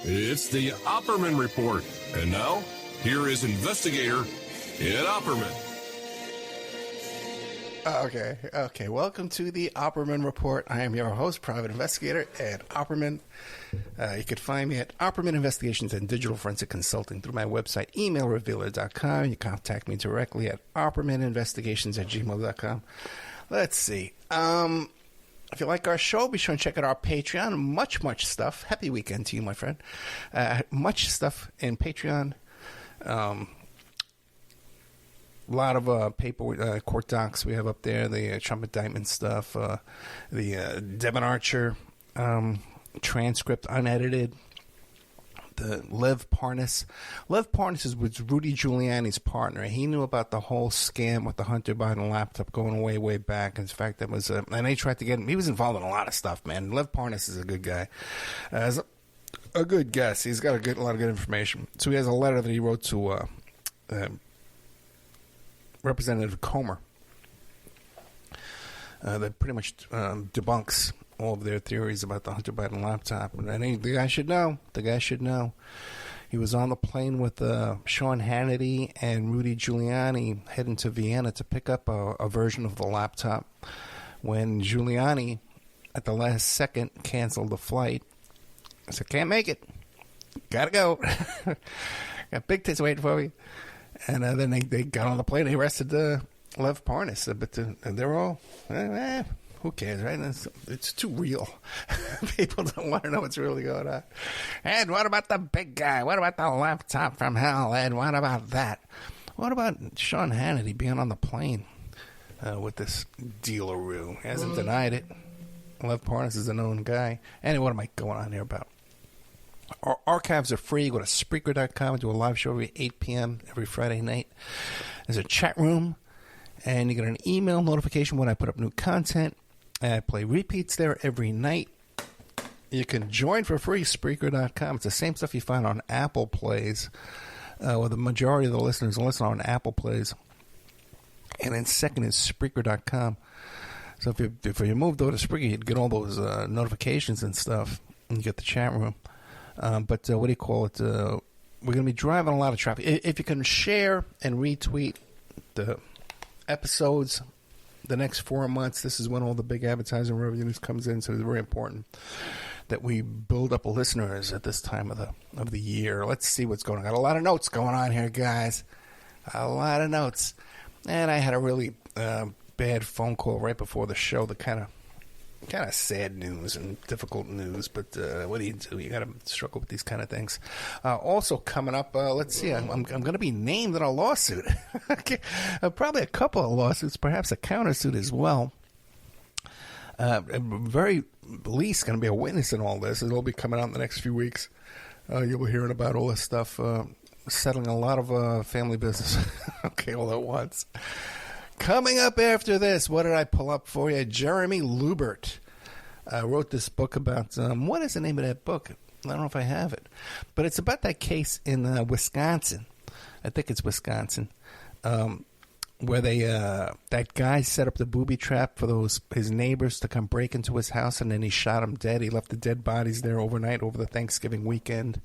It's the Opperman Report. And now, here is investigator Ed Opperman. Okay. Welcome to the Opperman Report. I am your host, private investigator Ed Opperman. You can find me at Opperman Investigations and Digital Forensic Consulting through my website, emailrevealer.com. You can contact me directly at oppermaninvestigations@gmail.com. Let's see. If you like our show, be sure and check out our Patreon. Much stuff. Happy weekend to you, my friend. Much stuff in Patreon. A lot of paper, court docs we have up there. The Trump indictment stuff. The Devin Archer transcript, unedited. The Lev Parnas. Lev Parnas was Rudy Giuliani's partner. He knew about the whole scam with the Hunter Biden laptop going way back. In fact, that was and they tried to get him. He was involved in a lot of stuff, man. Lev Parnas is a good guy. As a good guess. He's got a lot of good information. So he has a letter that he wrote to Representative Comer that pretty much debunks all of their theories about the Hunter Biden laptop. And the guy should know. He was on the plane with Sean Hannity and Rudy Giuliani heading to Vienna to pick up a version of the laptop when Giuliani, at the last second, canceled the flight. I said, can't make it. Gotta go. Got big tits waiting for me. And then they got on the plane. They arrested Lev Parnas. But they're all... who cares, right? It's too real. People don't want to know what's really going on. Ed, what about the big guy? What about the laptop from hell, Ed? What about that? What about Sean Hannity being on the plane with this dealeroo? He hasn't denied it. Lev Parnas is a known guy. Anyway, what am I going on here about? Our archives are free. Go to Spreaker.com and do a live show every 8 p.m. every Friday night. There's a chat room, and you get an email notification when I put up new content. I play repeats there every night. You can join for free, Spreaker.com. It's the same stuff you find on Apple Plays, where the majority of the listeners listen on Apple Plays. And then second is Spreaker.com. So if you moved over to Spreaker, you'd get all those notifications and stuff, and you get the chat room. But what do you call it? We're going to be driving a lot of traffic. If you can share and retweet the episodes the next 4 months, this is when all the big advertising revenues comes in, so it's very important that we build up listeners at this time of the year. Let's see what's going on. Got a lot of notes going on here, guys. A lot of notes. And I had a really bad phone call right before the show, the kind of sad news and difficult news, but what do? You got to struggle with these kind of things. Also coming up, let's see, I'm going to be named in a lawsuit. Okay. Probably a couple of lawsuits, perhaps a countersuit as well. Very least going to be a witness in all this. It'll be coming out in the next few weeks. You'll be hearing about all this stuff, settling a lot of family business. Okay, all at once. Coming up after this, what did I pull up for you? Jeremy Lubert wrote this book about, what is the name of that book? I don't know if I have it. But it's about that case in Wisconsin. I think it's Wisconsin. Where that guy set up the booby trap for his neighbors to come break into his house, and then he shot them dead. He left the dead bodies there overnight over the Thanksgiving weekend.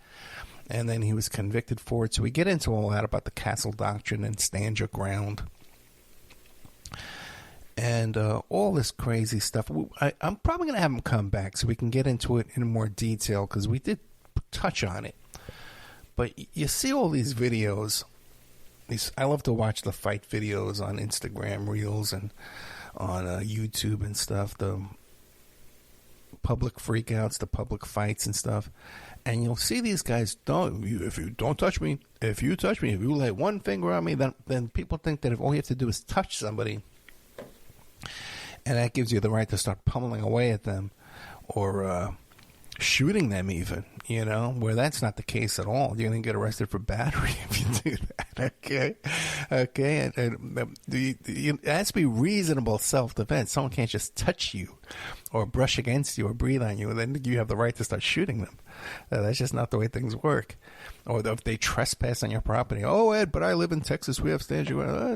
And then he was convicted for it. So we get into all that about the Castle Doctrine and stand your ground. And all this crazy stuff. I'm probably going to have him come back so we can get into it in more detail, because we did touch on it. But you see all these videos. I love to watch the fight videos on Instagram Reels and on YouTube and stuff. The public freakouts, the public fights and stuff. And you'll see these guys, if you don't touch me, if you touch me, if you lay one finger on me, then people think that if all you have to do is touch somebody, and that gives you the right to start pummeling away at them or shooting them even, where that's not the case at all. You're going to get arrested for battery if you do that, okay? And it has to be reasonable self-defense. Someone can't just touch you or brush against you or breathe on you, and then you have the right to start shooting them. That's just not the way things work. Or if they trespass on your property. Oh, Ed, but I live in Texas. We have stands.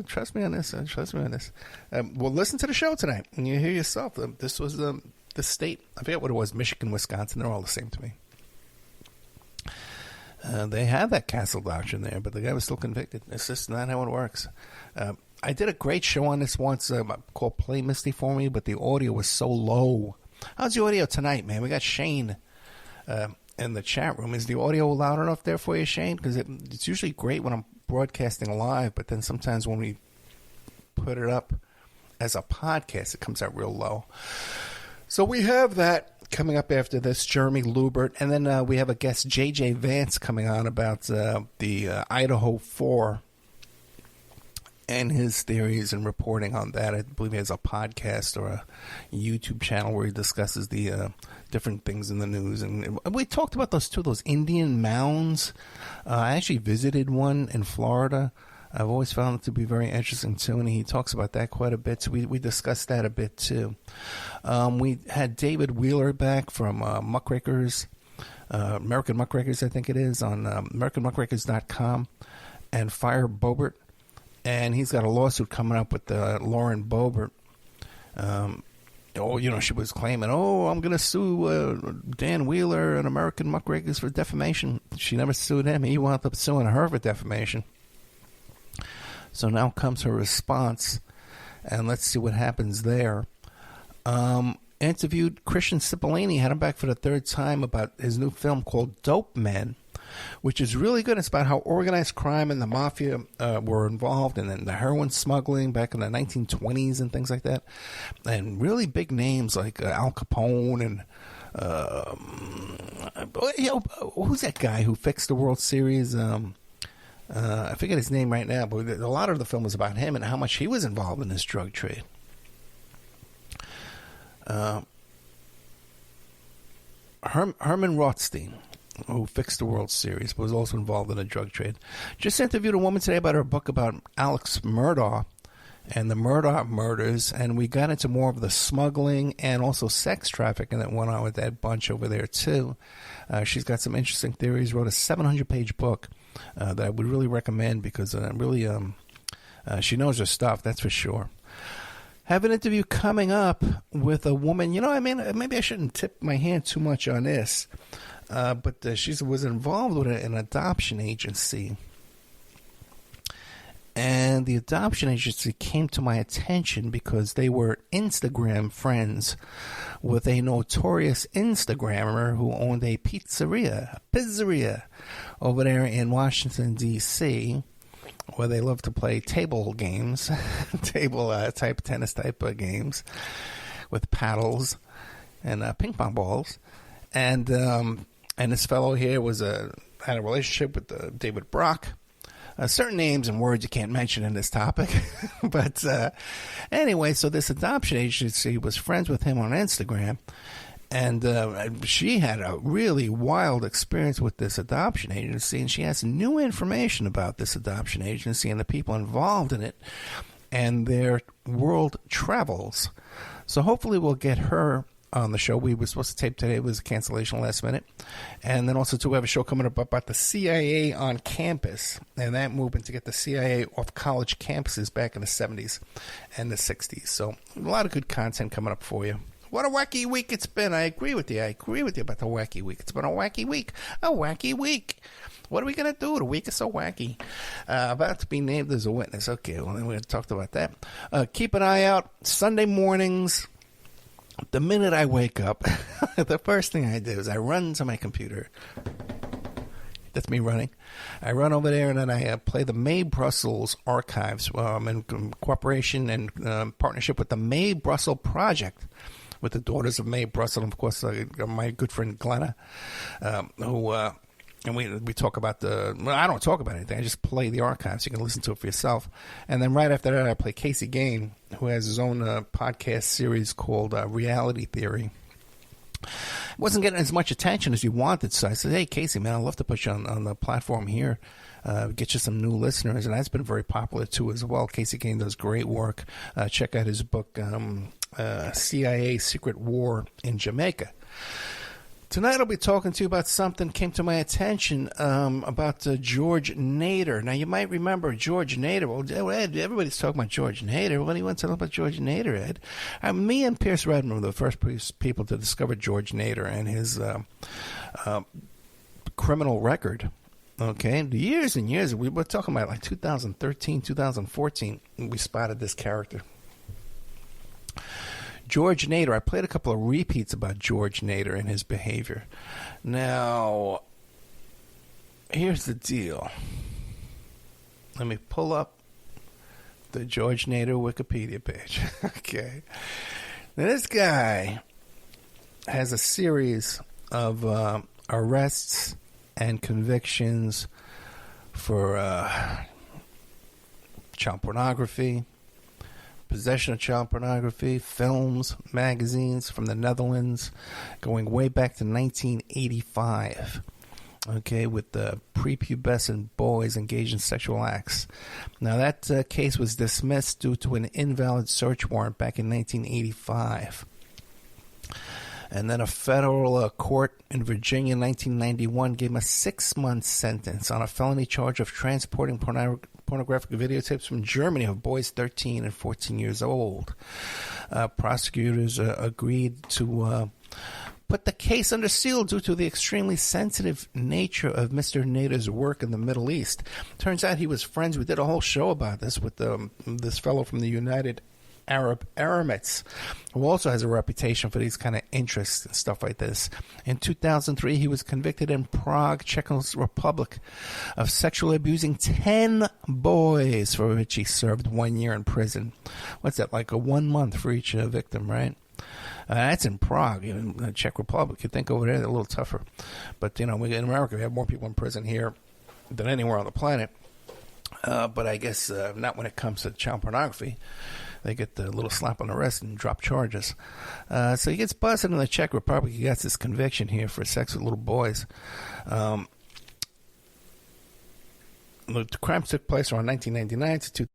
Trust me on this. Trust me on this. Well, listen to the show tonight, and you hear yourself. This was the state. I forget what it was. Michigan, Wisconsin. They're all the same to me. They have that castle doctrine there, but the guy was still convicted. It's just not how it works. I did a great show on this once called Play Misty for Me, but the audio was so low. How's the audio tonight, man? We got Shane in the chat room. Is the audio loud enough there for you, Shane? Because it's usually great when I'm broadcasting live, but then sometimes when we put it up as a podcast, it comes out real low. So we have that coming up after this, Jeremy Lubert, and then we have a guest, J.J. Vance, coming on about the Idaho 4 and his theories and reporting on that. I believe he has a podcast or a YouTube channel where he discusses the different things in the news. And we talked about those Indian mounds. I actually visited one in Florida. I've always found it to be very interesting, too, and he talks about that quite a bit. So we discussed that a bit, too. We had David Wheeler back from Muckrakers, American Muckrakers, I think it is, on AmericanMuckrakers.com, and Fire Boebert. And he's got a lawsuit coming up with Lauren Boebert. She was claiming, I'm going to sue Dan Wheeler and American Muckrakers for defamation. She never sued him. He wound up suing her for defamation. So now comes her response, and let's see what happens there. Interviewed Christian Cipollini, had him back for the third time about his new film called Dope Men, which is really good. It's about how organized crime and the mafia were involved, and then the heroin smuggling back in the 1920s and things like that. And really big names like Al Capone and who's that guy who fixed the World Series? I forget his name right now, but a lot of the film was about him and how much he was involved in this drug trade. Herman Rothstein, who fixed the World Series, but was also involved in the drug trade. Just interviewed a woman today about her book about Alex Murdaugh and the Murdaugh murders, and we got into more of the smuggling and also sex trafficking that went on with that bunch over there, too. She's got some interesting theories, wrote a 700-page book that I would really recommend because she knows her stuff, that's for sure. Have an interview coming up with a woman. Maybe I shouldn't tip my hand too much on this, but she was involved with an adoption agency. And the adoption agency came to my attention because they were Instagram friends with a notorious Instagrammer who owned a pizzeria over there in Washington, D.C., where they love to play table games, type tennis type of games with paddles and ping pong balls. And this fellow here had a relationship with David Brock. Certain names and words you can't mention in this topic. But anyway, so this adoption agency was friends with him on Instagram. And she had a really wild experience with this adoption agency. And she has new information about this adoption agency and the people involved in it and their world travels. So hopefully we'll get her on the show. We were supposed to tape today. It was a cancellation last minute. And then also, too, we have a show coming up about the CIA on campus and that movement to get the CIA off college campuses back in the 70s and the 60s. So a lot of good content coming up for you. What a wacky week it's been. I agree with you. About the wacky week. It's been a wacky week. A wacky week. What are we going to do? The week is so wacky. About to be named as a witness. Okay, well, then we're going to talk about that. Keep an eye out. Sunday mornings. The minute I wake up, the first thing I do is I run to my computer. That's me running. I run over there and then I play the May Brussels archives in cooperation and partnership with the May Brussels Project with the Daughters of May Brussels. And, of course, my good friend Glenna, and we talk about I don't talk about anything. I just play the archives. You can listen to it for yourself. And then right after that, I play Casey Gain, who has his own podcast series called Reality Theory. It wasn't getting as much attention as you wanted, so I said, hey, Casey, man, I'd love to put you on the platform here, get you some new listeners. And that's been very popular, too, as well. Casey Gain does great work. Check out his book, CIA Secret War in Jamaica. Tonight I'll be talking to you about something came to my attention about George Nader. Now, you might remember George Nader. Well, Ed, everybody's talking about George Nader. What do you want to know about George Nader, Ed? Me and Pierce Redmond were the first people to discover George Nader and his criminal record. Okay, years and years. We were talking about like 2013, 2014. We spotted this character. George Nader. I played a couple of repeats about George Nader and his behavior. Now, here's the deal. Let me pull up the George Nader Wikipedia page. Okay. Now, this guy has a series of arrests and convictions for child pornography, possession of child pornography, films, magazines from the Netherlands, going way back to 1985. Okay, with the prepubescent boys engaged in sexual acts. Now, that case was dismissed due to an invalid search warrant back in 1985. And then a federal court in Virginia in 1991 gave him a 6-month sentence on a felony charge of transporting pornographic videotapes from Germany of boys 13 and 14 years old. Prosecutors agreed to put the case under seal due to the extremely sensitive nature of Mr. Nader's work in the Middle East. Turns out he was friends. We did a whole show about this with this fellow from the United Arab Emirates, who also has a reputation for these kind of interests and stuff like this. In 2003, he was convicted in Prague, Czech Republic, of sexually abusing 10 boys, for which he served 1 year in prison. What's that, like a 1 month for each victim, right? That's in Prague, in the Czech Republic. You'd think over there they're a little tougher. But, in America, we have more people in prison here than anywhere on the planet. But I guess not when it comes to child pornography. They get the little slap on the wrist and drop charges. So he gets busted in the Czech Republic. He gets this conviction here for sex with little boys. The crimes took place around 1999 to 2000.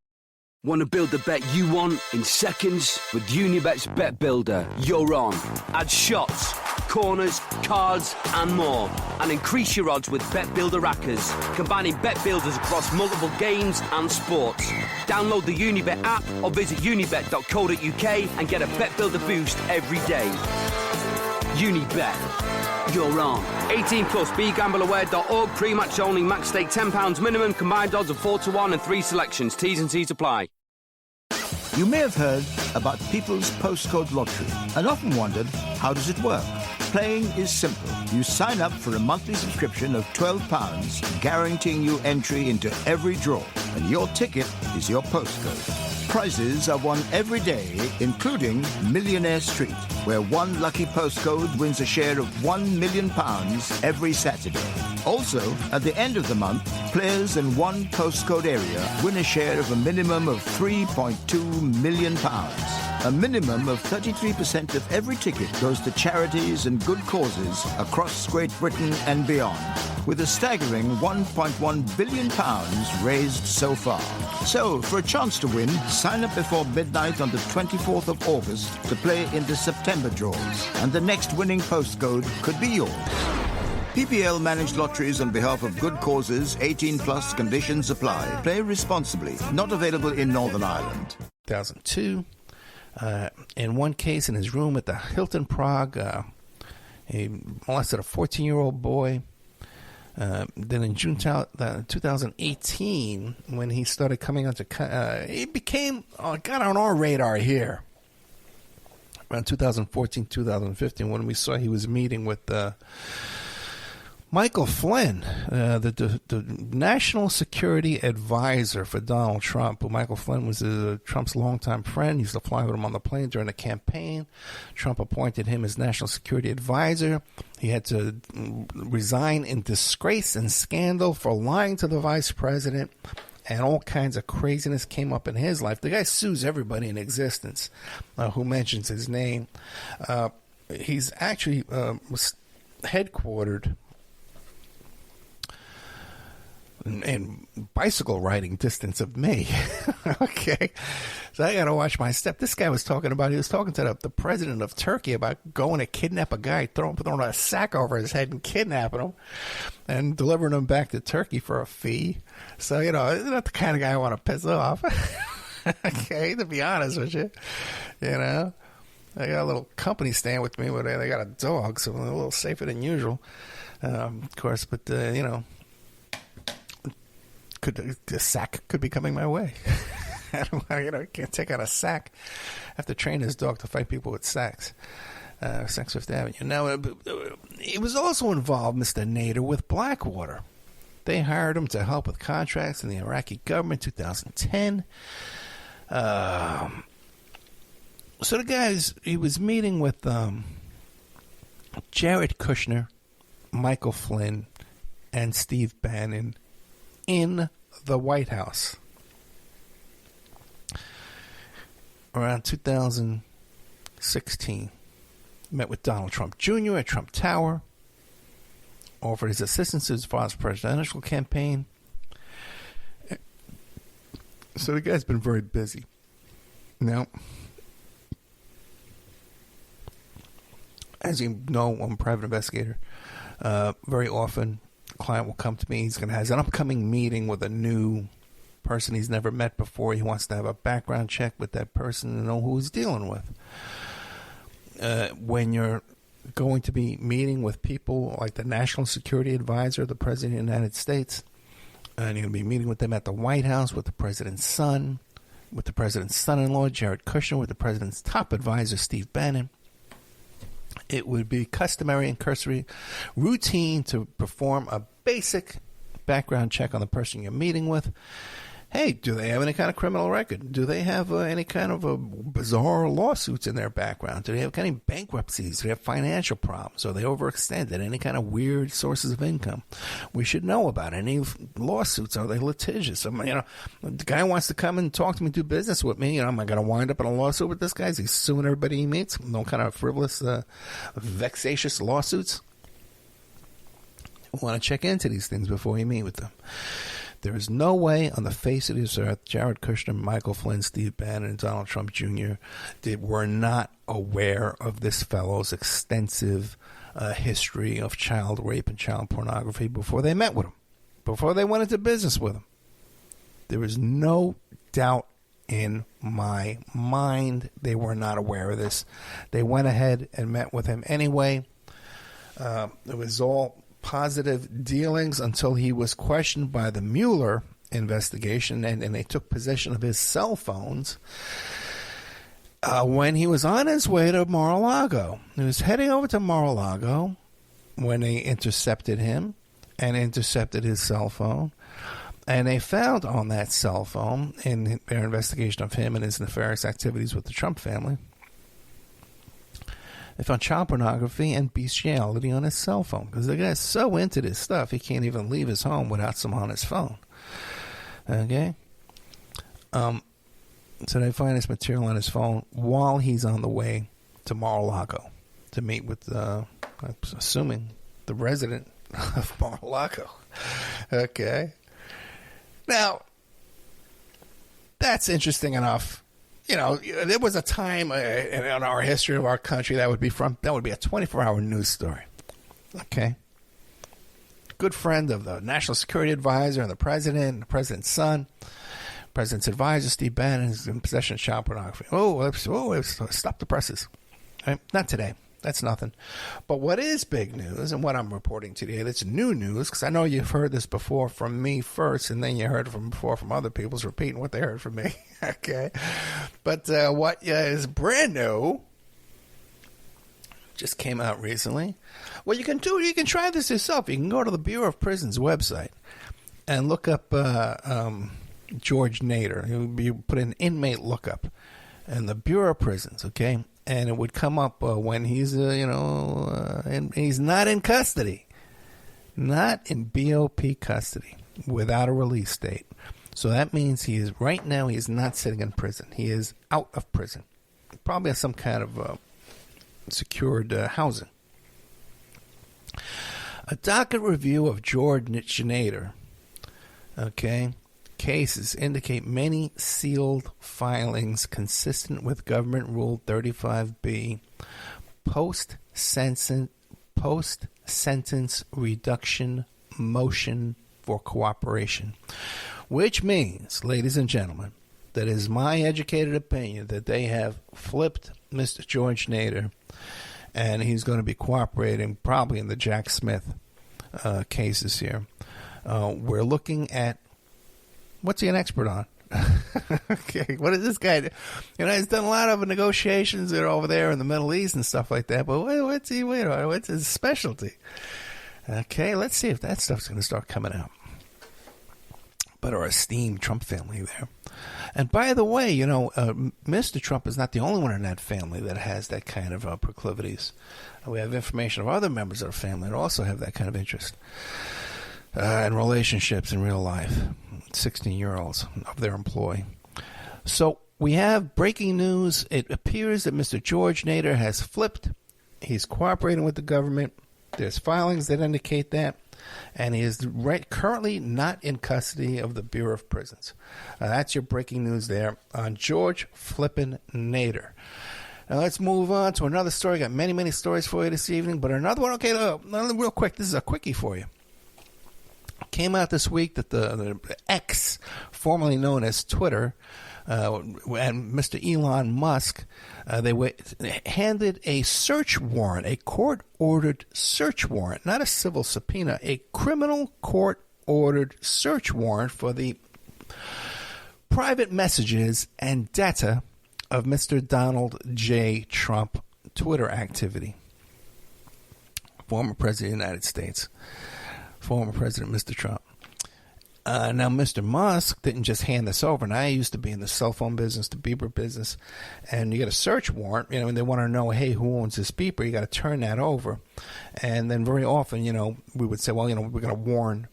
Want to build the bet you want in seconds? With Unibet's Bet Builder, you're on. Add shots, corners, cards, and more. And increase your odds with Bet Builder Rackers, combining bet builders across multiple games and sports. Download the Unibet app or visit unibet.co.uk and get a Bet Builder boost every day. Unibet. You're on. 18 plus, begambleaware.org. Pre-match only, max stake £10 minimum, combined odds of 4-1 and 3 selections. T's and C's apply. You may have heard about People's Postcode Lottery and often wondered, how does it work? Playing is simple. You sign up for a monthly subscription of £12, guaranteeing you entry into every draw, and your ticket is your postcode. Prizes are won every day, including Millionaire Street, where one lucky postcode wins a share of £1 million every Saturday. Also, at the end of the month, players in one postcode area win a share of a minimum of £3.2 million. A minimum of 33% of every ticket goes to charities and good causes across Great Britain and beyond, with a staggering £1.1 billion raised so far. So, for a chance to win, sign up before midnight on the 24th of August to play in the September draws, and the next winning postcode could be yours. PPL managed lotteries on behalf of good causes. 18 plus, conditions apply. Play responsibly. Not available in Northern Ireland. 2002. In one case, in his room at the Hilton Prague, he molested a 14-year-old boy. Then in June 2018, when he started coming onto, he got on our radar here. Around 2014, 2015, when we saw he was meeting with Michael Flynn, the national security advisor for Donald Trump. Michael Flynn was Trump's longtime friend. He used to fly with him on the plane during the campaign. Trump appointed him as national security advisor. He had to resign in disgrace and scandal for lying to the vice president, and all kinds of craziness came up in his life. The guy sues everybody in existence who mentions his name. He's actually was headquartered in bicycle riding distance of me. Okay. So I got to watch my step. This guy he was talking to the president of Turkey about going to kidnap a guy, throwing a sack over his head and kidnapping him and delivering him back to Turkey for a fee. So, he's not the kind of guy I want to piss off. Okay, to be honest with you. I got a little company staying with me where they got a dog, so I'm a little safer than usual, of course. But, a sack could be coming my way. I can't take out a sack. I have to train this dog to fight people with sacks. Saks Fifth Avenue. Now, he was also involved, Mr. Nader, with Blackwater. They hired him to help with contracts in the Iraqi government in 2010. So the guys, he was meeting with Jared Kushner, Michael Flynn, and Steve Bannon in the White House around 2016. Met with Donald Trump Jr. at Trump Tower, offered his assistance to his father's presidential campaign. So the guy's been very busy. Now, as you know, I'm a private investigator. Very often, a client will come to me. He's going to have an upcoming meeting with a new person he's never met before. He wants to have a background check with that person to know who he's dealing with. When you're going to be meeting with people like the National Security Advisor, the President of the United States, and you're going to be meeting with them at the White House with the President's son, with the President's son-in-law, Jared Kushner, with the President's top advisor, Steve Bannon, it would be customary and cursory routine to perform a basic background check on the person you're meeting with. Hey, do they have any kind of criminal record? Do they have any kind of bizarre lawsuits in their background? Do they have any bankruptcies? Do they have financial problems? Are they overextended? Any kind of weird sources of income? We should know about any lawsuits. Are they litigious? The guy wants to come and talk to me, do business with me. Am I going to wind up in a lawsuit with this guy? Is he suing everybody he meets? No kind of frivolous, vexatious lawsuits? We want to check into these things before you meet with them. There is no way on the face of this earth Jared Kushner, Michael Flynn, Steve Bannon, and Donald Trump Jr. were not aware of this fellow's extensive history of child rape and child pornography before they met with him, before they went into business with him. There is no doubt in my mind they were not aware of this. They went ahead and met with him anyway. It was all positive dealings until he was questioned by the Mueller investigation, and they took possession of his cell phones when he was on his way to Mar-a-Lago. He was heading over to Mar-a-Lago when they intercepted him and intercepted his cell phone. And they found on that cell phone, in their investigation of him and his nefarious activities with the Trump family, they found child pornography and bestiality on his cell phone, because the guy's so into this stuff he can't even leave his home without some on his phone. Okay? So they find this material on his phone while he's on the way to Mar-a-Lago to meet with, I'm assuming, the resident of Mar-a-Lago. Okay? Now, that's interesting enough. There was a time in our history of our country that would be a 24-hour news story. Okay? Good friend of the National Security Advisor and the President and the President's son. President's advisor, Steve Bannon, is in possession of child pornography. Stop the presses. Right? Not today. That's nothing. But what is big news, and what I'm reporting today, that's new news, because I know you've heard this before from me first, and then you heard it before from other people, so repeating what they heard from me. Okay? But what is brand new just came out recently. What you can do, you can try this yourself. You can go to the Bureau of Prisons website and look up George Nader. You put in inmate lookup and the Bureau of Prisons, okay? And it would come up when he's, and he's not in custody. Not in BOP custody without a release date. So that means right now he is not sitting in prison. He is out of prison. Probably has some kind of secured housing. A docket review of George Nader, okay, cases indicate many sealed filings consistent with Government Rule 35B post-sentence reduction motion for cooperation, which means, ladies and gentlemen, that is my educated opinion that they have flipped Mr. George Nader, and he's going to be cooperating probably in the Jack Smith cases here. We're looking at What's he an expert on? Okay, what is this guy do? He's done a lot of negotiations that are over there in the Middle East and stuff like that, but what's his specialty? Okay, let's see if that stuff's going to start coming out. But our esteemed Trump family there. And by the way, Mr. Trump is not the only one in that family that has that kind of proclivities. We have information of other members of our family that also have that kind of interest in relationships in real life. 16-year-olds of their employ. So we have breaking news. It appears that Mr. George Nader has flipped. He's cooperating with the government. There's filings that indicate that. And he is currently not in custody of the Bureau of Prisons. That's your breaking news there on George Flippin Nader. Now let's move on to another story. Got many, many stories for you this evening, but another one. Okay, real quick. This is a quickie for you. Came out this week that the X, formerly known as Twitter, and Mr. Elon Musk, they handed a search warrant, a court-ordered search warrant, not a civil subpoena, a criminal court-ordered search warrant for the private messages and data of Mr. Donald J. Trump Twitter activity. Former President of the United States. Former President Mr. Trump. Now, Mr. Musk didn't just hand this over. And I used to be in the cell phone business, the beeper business, and you get a search warrant, and they want to know, hey, who owns this beeper? You got to turn that over. And then very often, we would say, well, we're going to warn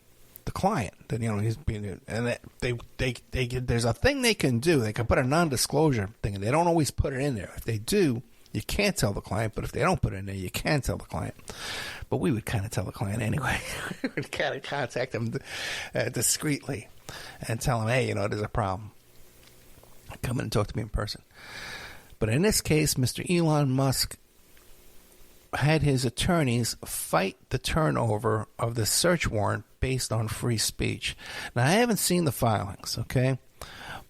the client that, he's being, and there's a thing they can do. They can put a non-disclosure thing, and they don't always put it in there. If they do, you can't tell the client, but if they don't put it in there, you can tell the client. But we would kind of tell the client anyway. We would kind of contact them discreetly and tell them, hey, there's a problem. Come in and talk to me in person. But in this case, Mr. Elon Musk had his attorneys fight the turnover of the search warrant based on free speech. Now, I haven't seen the filings, okay?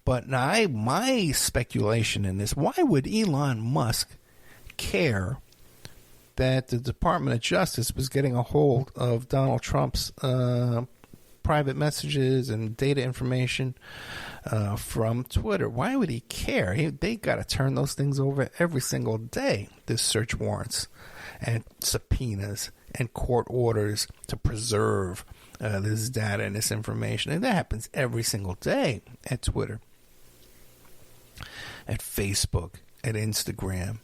But now my speculation in this, why would Elon Musk care that the Department of Justice was getting a hold of Donald Trump's private messages and data information from Twitter? Why would he care? They got to turn those things over every single day, this search warrants and subpoenas and court orders to preserve this data and this information. And that happens every single day at Twitter, at Facebook, at Instagram,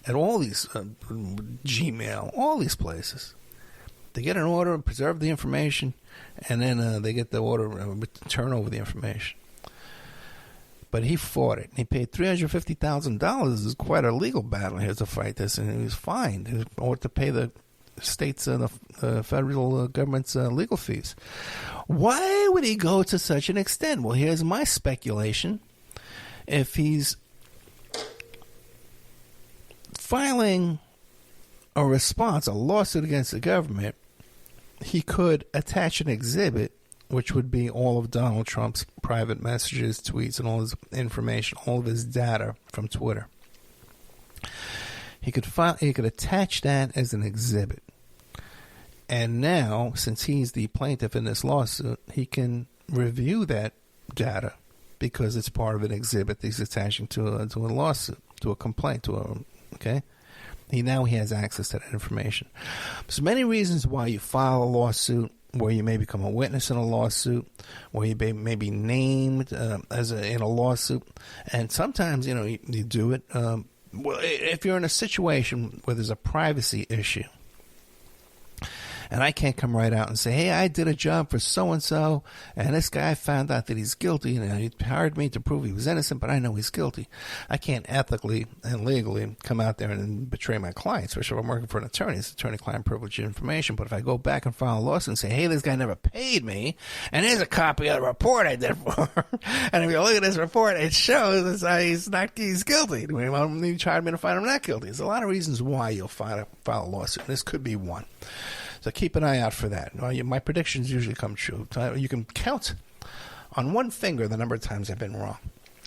at all these, Gmail, all these places. They get an order and preserve the information, and then they get the order to turn over the information. But he fought it. He paid $350,000. This is quite a legal battle here to fight this, and he was fined in order to pay the state's, the federal government's legal fees. Why would he go to such an extent? Well, here's my speculation. If he's filing a response, a lawsuit against the government, he could attach an exhibit, which would be all of Donald Trump's private messages, tweets, and all his information, all of his data from Twitter. He could attach that as an exhibit. And now, since he's the plaintiff in this lawsuit, he can review that data because it's part of an exhibit that he's attaching to a lawsuit, to a complaint, okay? He has access to that information. There's many reasons why you file a lawsuit, where you may become a witness in a lawsuit, where you may be named in a lawsuit, and sometimes you do it. If you're in a situation where there's a privacy issue, and I can't come right out and say, hey, I did a job for so-and-so, and this guy found out that he's guilty, and he hired me to prove he was innocent, but I know he's guilty. I can't ethically and legally come out there and betray my client, especially if I'm working for an attorney. It's attorney-client privilege information. But if I go back and file a lawsuit and say, hey, this guy never paid me, and here's a copy of the report I did for him, and if you look at this report, it shows he's guilty. He tried me to find him not guilty. There's a lot of reasons why you'll file a lawsuit. This could be one. So keep an eye out for that. My predictions usually come true. You can count on one finger the number of times I've been wrong.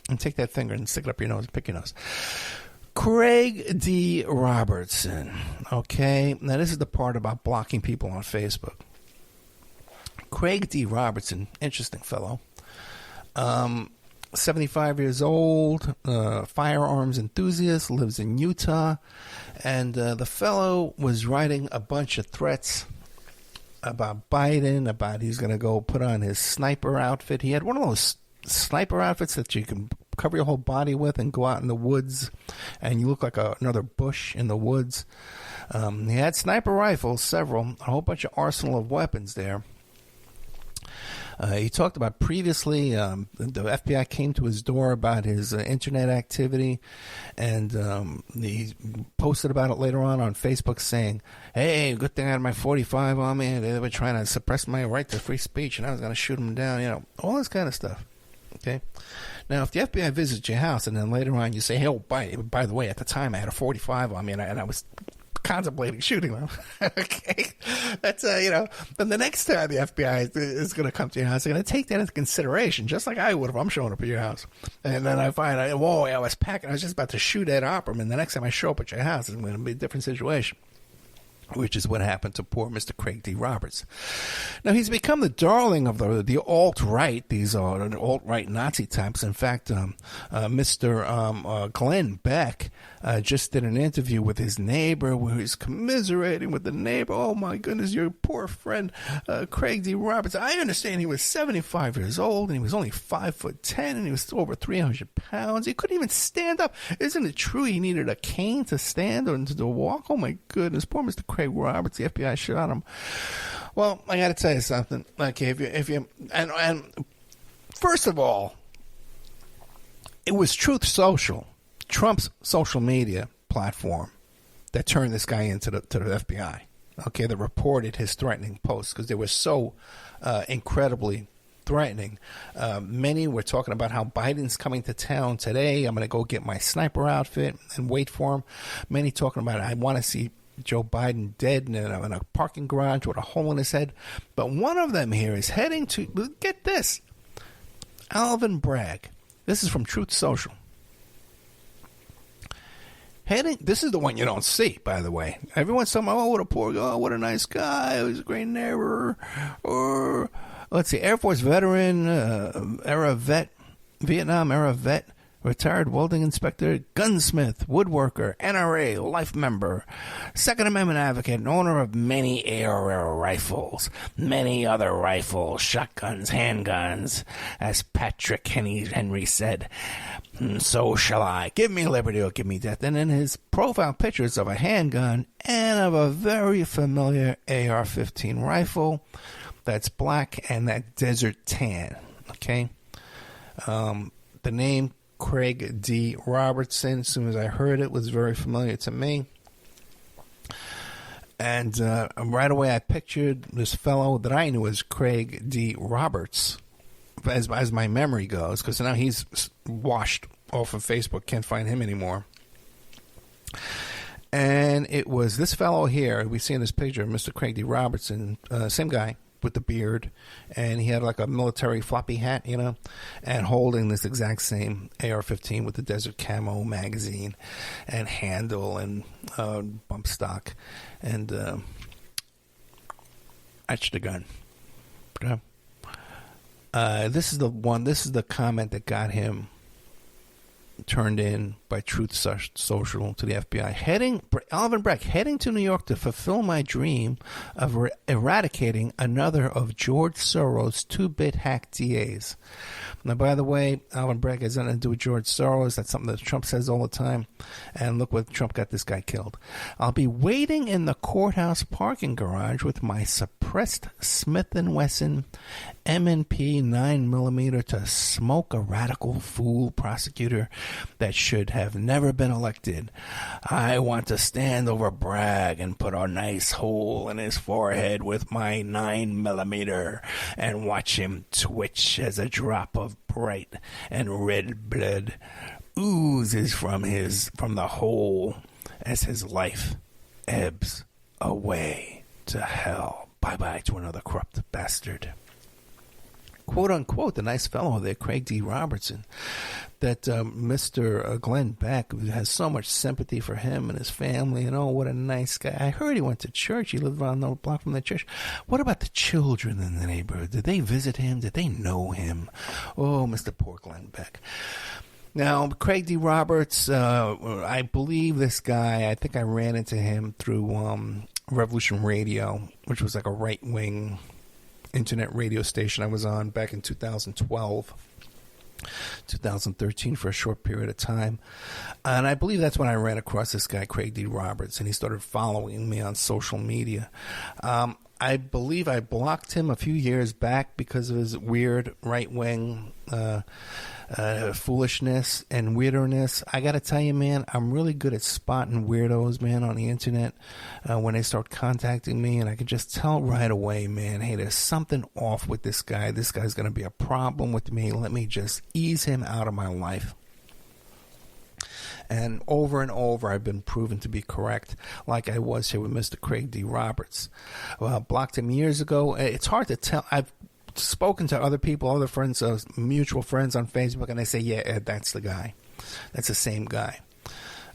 And take that finger and stick it up your nose and pick your nose. Craig D. Robertson. Okay. Now, this is the part about blocking people on Facebook. Craig D. Robertson, interesting fellow, 75 years old, firearms enthusiast, lives in Utah, and the fellow was writing a bunch of threats about Biden, about he's going to go put on his sniper outfit. He had one of those sniper outfits that you can cover your whole body with and go out in the woods, and you look like another bush in the woods. He had sniper rifles, several, a whole bunch of arsenal of weapons there. He talked about previously, the FBI came to his door about his internet activity, and he posted about it later on Facebook saying, hey, good thing I had my 45 on me. They were trying to suppress my right to free speech, and I was going to shoot them down, all this kind of stuff. Okay. Now, if the FBI visits your house and then later on you say, hey, by the way, at the time I had a 45 on me and I was contemplating shooting them. Okay. That's, then the next time the FBI is going to come to your house, they're going to take that into consideration, just like I would if I'm showing up at your house. And then I find, I was packing, I was just about to shoot Ed Opperman. The next time I show up at your house, it's going to be a different situation. Which is what happened to poor Mr. Craig D. Roberts. Now, he's become the darling of the alt-right, these are alt-right Nazi types. In fact, Mr. Glenn Beck just did an interview with his neighbor where he's commiserating with the neighbor. Oh, my goodness, your poor friend, Craig D. Roberts. I understand he was 75 years old, and he was only 5'10", and he was over 300 pounds. He couldn't even stand up. Isn't it true he needed a cane to stand or to walk? Oh, my goodness, poor Mr. Craig Roberts, the FBI shot him. Well, I got to tell you something. Okay, if you first of all, it was Truth Social, Trump's social media platform, that turned this guy into the FBI. Okay, that reported his threatening posts because they were so incredibly threatening. Many were talking about how Biden's coming to town today. I'm going to go get my sniper outfit and wait for him. Many talking about, I want to see Joe Biden dead in a parking garage with a hole in his head. But one of them here is heading to, get this, Alvin Bragg. This is from Truth Social. This is the one you don't see, by the way. Everyone's talking about, what a poor guy, what a nice guy, he was a great neighbor. Or, let's see, Air Force veteran, Vietnam era vet, retired welding inspector, gunsmith, woodworker, NRA, life member, Second Amendment advocate, and owner of many AR rifles, many other rifles, shotguns, handguns, as Patrick Henry said, so shall I. Give me liberty or give me death. And in his profile pictures of a handgun and of a very familiar AR-15 rifle that's black and that desert tan. Okay? The name Craig D. Robertson, as soon as I heard it, was very familiar to me. And right away I pictured this fellow that I knew as Craig D. Roberts, as my memory goes, because now he's washed off of Facebook, can't find him anymore. And it was this fellow here, we see in this picture, Mr. Craig D. Robertson, same guy, with the beard, and he had like a military floppy hat, and holding this exact same AR-15 with the desert camo magazine and handle and bump stock, and etched a gun. Okay. This is the comment that got him turned in by Truth Social to the FBI. Alvin Bragg, heading to New York to fulfill my dream of eradicating another of George Soros' 2-bit hack DAs. Now, by the way, Alvin Bragg has nothing to do with George Soros. That's something that Trump says all the time. And look what Trump got this guy killed. I'll be waiting in the courthouse parking garage with my suppressed Smith & Wesson M&P 9mm to smoke a radical fool prosecutor that should have never been elected. I want to stand over Bragg and put a nice hole in his forehead with my 9mm and watch him twitch as a drop of bright and red blood oozes from the hole as his life ebbs away to hell. Bye-bye to another corrupt bastard. quote unquote, the nice fellow there, Craig D. Robertson, that Mr. Glenn Beck has so much sympathy for him and his family, and oh, what a nice guy. I heard he went to church. He lived around the block from the church. What about the children in the neighborhood? Did they visit him? Did they know him? Oh, Mr. Poor Glenn Beck. Now, Craig D. Roberts, I believe this guy, I think I ran into him through Revolution Radio, which was like a right-wing internet radio station I was on back in 2012, 2013 for a short period of time. And I believe that's when I ran across this guy, Craig D. Roberts, and he started following me on social media. I believe I blocked him a few years back because of his weird right-wing foolishness and weirderness. I got to tell you, man, I'm really good at spotting weirdos, man, on the internet when they start contacting me, and I can just tell right away, man, hey, there's something off with this guy. This guy's going to be a problem with me. Let me just ease him out of my life. And over, I've been proven to be correct, like I was here with Mr. Craig D. Roberts. Well, I blocked him years ago. It's hard to tell. I've spoken to other people, other friends, mutual friends on Facebook, and they say, yeah, Ed, that's the guy. That's the same guy.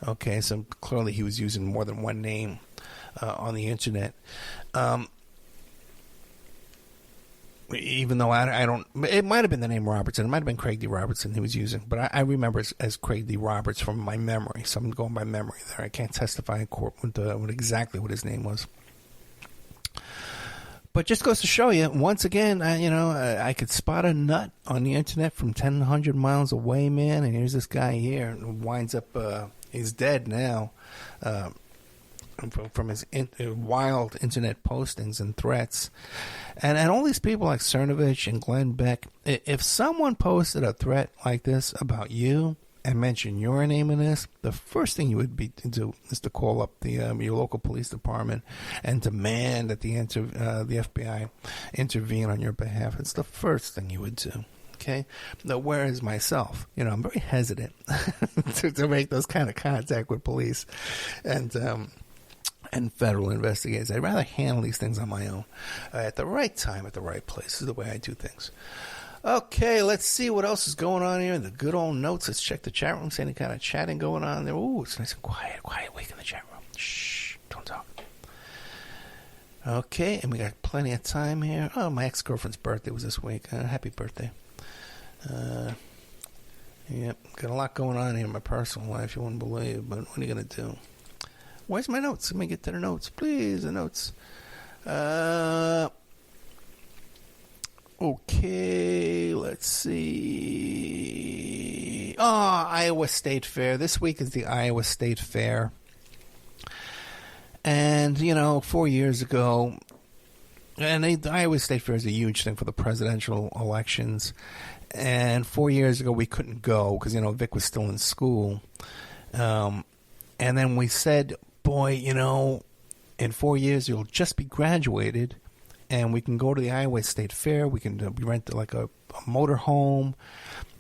Okay, so clearly he was using more than one name on the internet. Even though I don't, it might have been the name Robertson. It might have been Craig D. Robertson he was using, but I remember as Craig D. Roberts from my memory. So I'm going by memory there. I can't testify in court with exactly what his name was. But just goes to show you, once again, I could spot a nut on the internet from 100 miles away, man. And here's this guy here, who winds up, he's dead now. From his wild internet postings and threats. And all these people like Cernovich and Glenn Beck, if someone posted a threat like this about you and mentioned your name in this, the first thing you would be to do is to call up the your local police department and demand that the FBI intervene on your behalf. It's the first thing you would do. Okay. Now, whereas myself, I'm very hesitant to make those kind of contact with police and federal investigators. I'd rather handle these things on my own at the right time, at the right place. This is the way I do things. Okay, let's see what else is going on here in the good old notes. Let's check the chat room. See any kind of chatting going on there. Ooh, it's nice and quiet week in the chat room. Shh, don't talk. Okay, and we got plenty of time here. Oh, my ex-girlfriend's birthday was this week. Happy birthday. Yep, got a lot going on here in my personal life, you wouldn't believe, but what are you going to do? Where's my notes? Let me get to the notes. Please, the notes. Okay, let's see. Oh, Iowa State Fair. This week is the Iowa State Fair. And, 4 years ago, and the Iowa State Fair is a huge thing for the presidential elections. And 4 years ago, we couldn't go because, Vic was still in school. And then we said, boy, in 4 years you'll just be graduated, and we can go to the Iowa State Fair. We can rent like a motor home,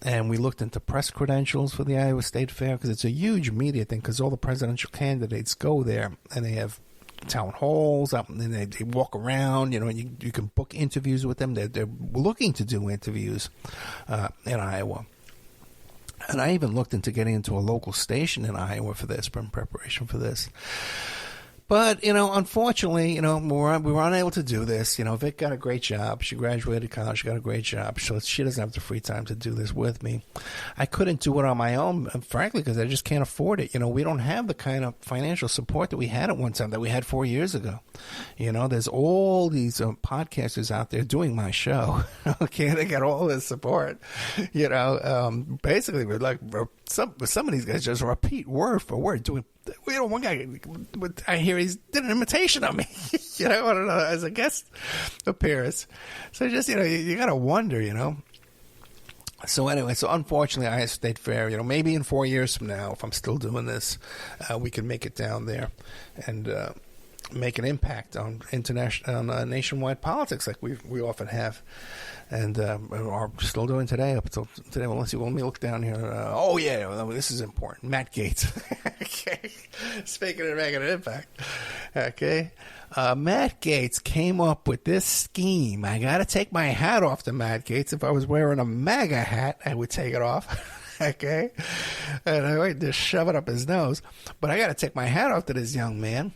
and we looked into press credentials for the Iowa State Fair because it's a huge media thing because all the presidential candidates go there, and they have town halls up, and they walk around, and you can book interviews with them. They're looking to do interviews in Iowa. And I even looked into getting into a local station in Iowa for this, in preparation for this. But, unfortunately, we were unable to do this. Vic got a great job. She graduated college. She got a great job. So she doesn't have the free time to do this with me. I couldn't do it on my own, frankly, because I just can't afford it. We don't have the kind of financial support that we had at one time, that we had 4 years ago. There's all these podcasters out there doing my show. Okay, they got all this support. Basically, we're like, some of these guys just repeat word for word doing. One guy, I hear he's did an imitation of me, I don't know, as a guest appearance. So just, you got to wonder, So anyway, unfortunately, Iowa State Fair, maybe in 4 years from now, if I'm still doing this, we can make it down there and make an impact on nationwide politics like we often have, and are still doing today up until today. Well, let's see. Let me look down here. This is important. Matt Gaetz. Okay, speaking of making an impact. Okay, Matt Gaetz came up with this scheme. I got to take my hat off to Matt Gaetz. If I was wearing a MAGA hat, I would take it off. Okay, and I would just shove it up his nose. But I got to take my hat off to this young man.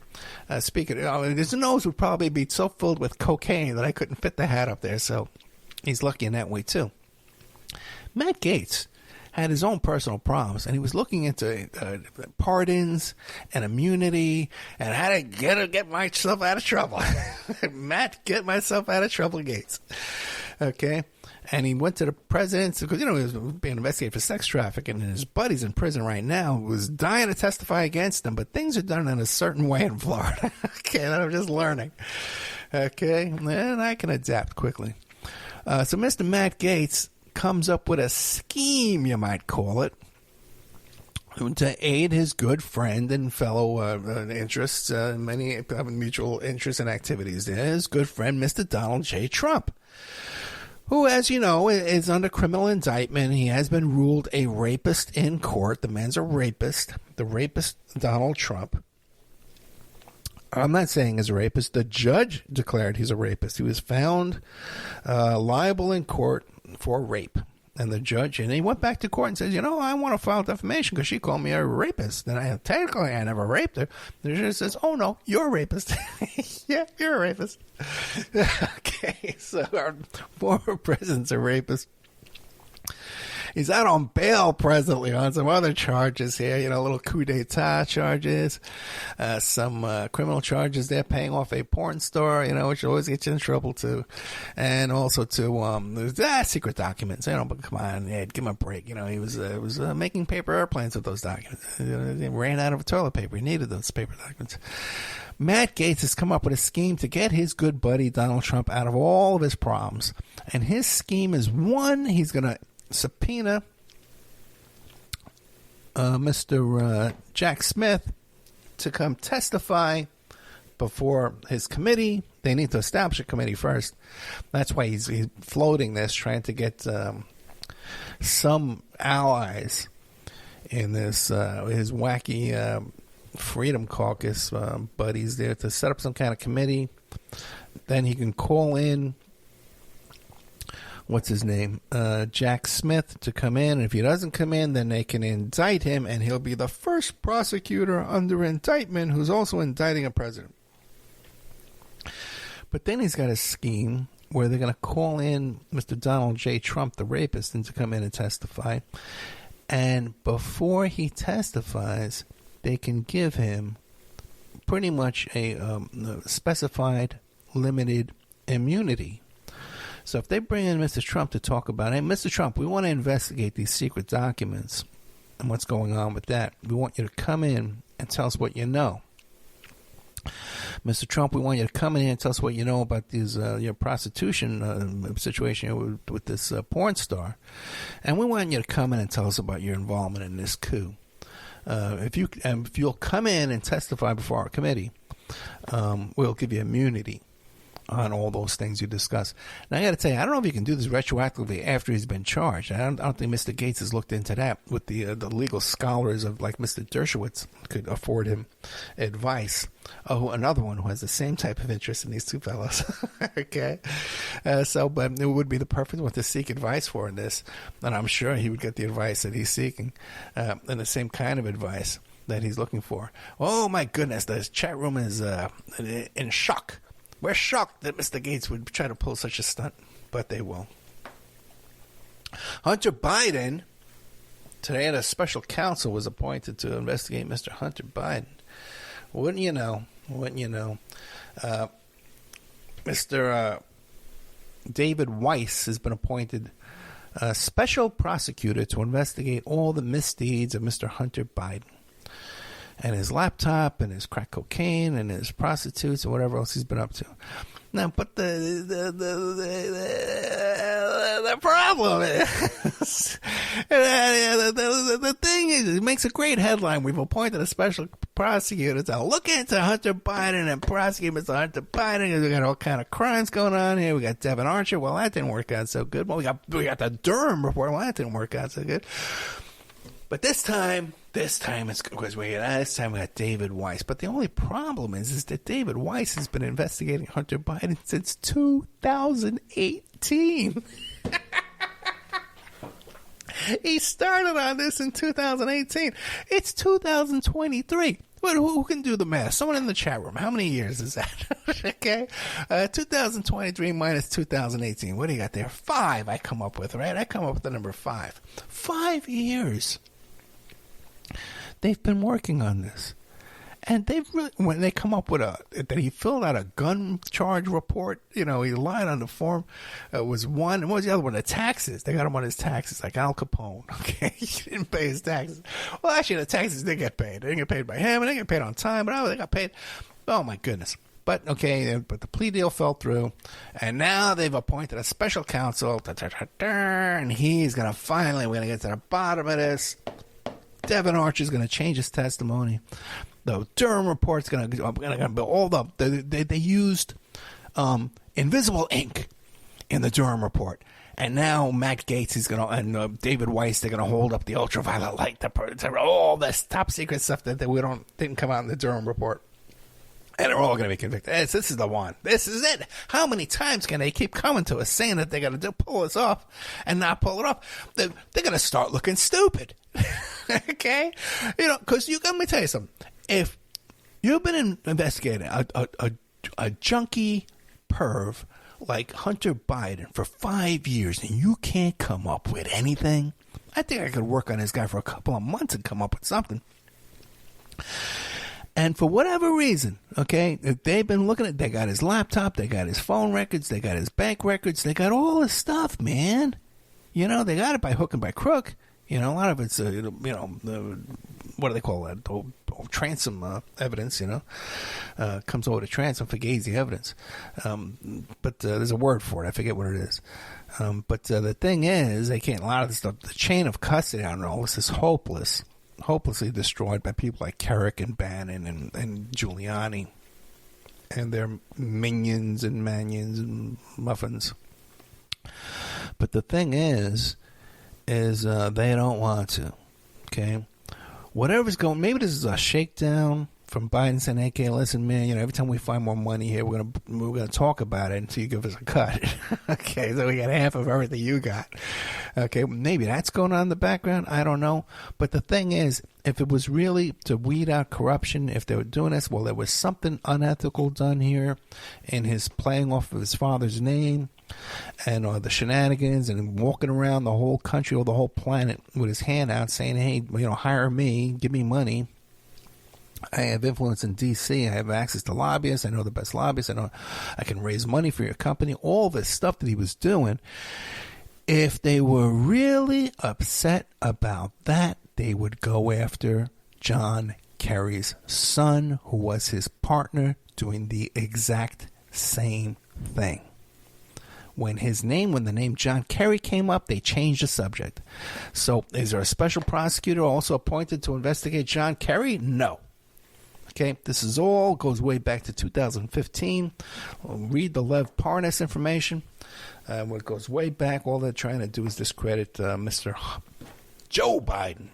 Speaking of, his nose would probably be so filled with cocaine that I couldn't fit the hat up there. So he's lucky in that way too. Matt Gaetz had his own personal problems, and he was looking into pardons and immunity and how to get myself out of trouble. Matt, get myself out of trouble, Gaetz. Okay. And he went to the president because, he was being investigated for sex trafficking, and his buddy's in prison right now, was dying to testify against him, but things are done in a certain way in Florida. Okay, and I'm just learning. Okay, and I can adapt quickly. So Mr. Matt Gaetz comes up with a scheme, you might call it, to aid his good friend and fellow interests, many mutual interests and activities there, his good friend, Mr. Donald J. Trump, who, as you know, is under criminal indictment. He has been ruled a rapist in court. The man's a rapist. The rapist, Donald Trump. I'm not saying he's a rapist. The judge declared he's a rapist. He was found liable in court for rape. And the judge, and he went back to court and says, I want to file defamation because she called me a rapist. And technically, I never raped her. The judge says, oh, no, you're a rapist. Yeah, you're a rapist. Okay, so our former president's a rapist. He's out on bail presently on some other charges here, little coup d'etat charges, some criminal charges there, paying off a porn star, which always gets you in trouble too, and also to secret documents. But come on, Ed, give him a break. He was making paper airplanes with those documents. He ran out of toilet paper. He needed those paper documents. Matt Gaetz has come up with a scheme to get his good buddy Donald Trump out of all of his problems, and his scheme is one: he's going to subpoena Mr. Jack Smith to come testify before his committee. They need to establish a committee first. That's why he's floating this, trying to get some allies in this his wacky Freedom Caucus buddies there to set up some kind of committee. Then he can call in what's his name, Jack Smith, to come in. And if he doesn't come in, then they can indict him, and he'll be the first prosecutor under indictment who's also indicting a president. But then he's got a scheme where they're going to call in Mr. Donald J. Trump, the rapist, and to come in and testify. And before he testifies, they can give him pretty much a specified limited immunity. So if they bring in Mr. Trump to talk about, hey, Mr. Trump, we want to investigate these secret documents and what's going on with that. We want you to come in and tell us what you know. Mr. Trump, we want you to come in and tell us what you know about these your prostitution situation with this porn star. And we want you to come in and tell us about your involvement in this coup. If you'll come in and testify before our committee, we'll give you immunity on all those things you discuss. Now, I got to tell you, I don't know if you can do this retroactively after he's been charged. I don't think Mr. Gaetz has looked into that. With the legal scholars of like Mr. Dershowitz could afford him advice. Oh, another one who has the same type of interest in these two fellows. Okay, but it would be the perfect one to seek advice for in this, and I'm sure he would get the advice that he's seeking, and the same kind of advice that he's looking for. Oh my goodness, the chat room is in shock. We're shocked that Mr. Gaetz would try to pull such a stunt, but they will. Hunter Biden, today a special counsel was appointed to investigate Mr. Hunter Biden. Wouldn't you know? Mr. David Weiss has been appointed a special prosecutor to investigate all the misdeeds of Mr. Hunter Biden. And his laptop, and his crack cocaine, and his prostitutes, and whatever else he's been up to. Now, but the problem is, the thing is, it makes a great headline. We've appointed a special prosecutor to look into Hunter Biden and prosecute Mr. Hunter Biden. We got all kind of crimes going on here. We got Devin Archer. Well, that didn't work out so good. Well, we got the Durham report. Well, that didn't work out so good. But this time it's because this time we got David Weiss. But the only problem is that David Weiss has been investigating Hunter Biden since 2018. He started on this in 2018. It's 2023. Who can do the math? Someone in the chat room. How many years is that? Okay. 2023 minus 2018. What do you got there? 5 I come up with, right? I come up with the number 5. 5 years. They've been working on this. And they've really, when they come up with that he filled out a gun charge report, he lied on the form. Was one. And what was the other one? The taxes. They got him on his taxes, like Al Capone. Okay. He didn't pay his taxes. Well, actually, the taxes did get paid. They didn't get paid by him, and they didn't get paid on time, but they got paid. Oh, my goodness. But, okay, but the plea deal fell through, and now they've appointed a special counsel, and he's going to we're going to get to the bottom of this. Devin Archer's going to change his testimony. The Durham report's going to be all they used invisible ink in the Durham report, and now Matt Gaetz is going to and David Weiss, they're going to hold up the ultraviolet light, all this top secret stuff that didn't come out in the Durham report, and they're all going to be convicted. This is the one. This is it. How many times can they keep coming to us saying that they're going to pull us off and not pull it off? They're going to start looking stupid. Okay, because let me tell you something. If you've been investigating a junkie perv like Hunter Biden for 5 years and you can't come up with anything, I think I could work on this guy for a couple of months and come up with something. And for whatever reason, okay, they've been looking at, they got his laptop, they got his phone records, they got his bank records, they got all his stuff, man. They got it by hook and by crook. A lot of it's, what do they call that? Transom evidence, comes over to transom, fugazi evidence. But there's a word for it. I forget what it is. But the thing is, a lot of the stuff, the chain of custody on all this is hopelessly destroyed by people like Carrick and Bannon and Giuliani and their minions and manions and muffins. But the thing is they don't want to. Okay, whatever's going, maybe this is a shakedown from Biden saying, "Okay, listen, man, every time we find more money here, we're gonna talk about it until you give us a cut." Okay, so we got half of everything you got. Okay, maybe that's going on in the background. I don't know. But the thing is, if it was really to weed out corruption, if they were doing this, well, there was something unethical done here in his playing off of his father's name. And the shenanigans and walking around the whole country or the whole planet with his hand out saying, hey, hire me, give me money. I have influence in D.C. I have access to lobbyists. I know the best lobbyists. I know I can raise money for your company. All this stuff that he was doing. If they were really upset about that, they would go after John Kerry's son, who was his partner, doing the exact same thing. When the name John Kerry came up, they changed the subject. So is there a special prosecutor also appointed to investigate John Kerry? No. Okay, this is all goes way back to 2015. Read the Lev Parnas information. What goes way back, all they're trying to do is discredit Mr. Joe Biden,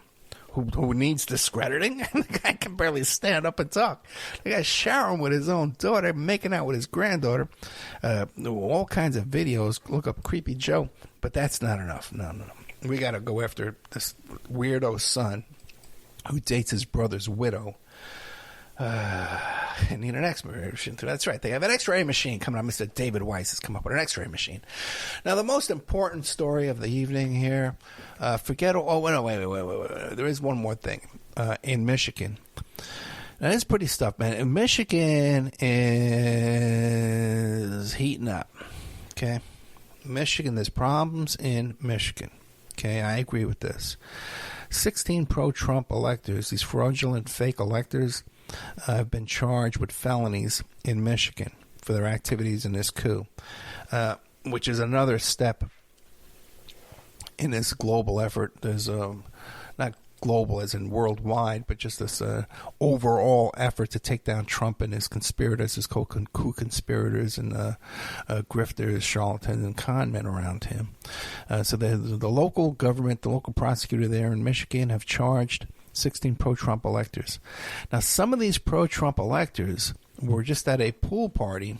who needs discrediting. The guy can barely stand up and talk. The guy's showering with his own daughter, making out with his granddaughter. All kinds of videos. Look up Creepy Joe. But that's not enough. No. We got to go after this weirdo son who dates his brother's widow. I need an X-ray machine. That's right. They have an X-ray machine coming up. Mr. David Weiss has come up with an X-ray machine. Now, the most important story of the evening here, wait. There is one more thing. In Michigan. Now, it's pretty stuff, man. Michigan is heating up. Okay? Michigan, there's problems in Michigan. Okay, I agree with this. 16 pro-Trump electors, these fraudulent fake electors, have been charged with felonies in Michigan for their activities in this coup, which is another step in this global effort. There's not global as in worldwide, but just this overall effort to take down Trump and his conspirators, his coup conspirators and grifters, charlatans, and con men around him. So the local government, the local prosecutor there in Michigan have charged 16 pro-Trump electors. Now, some of these pro-Trump electors were just at a pool party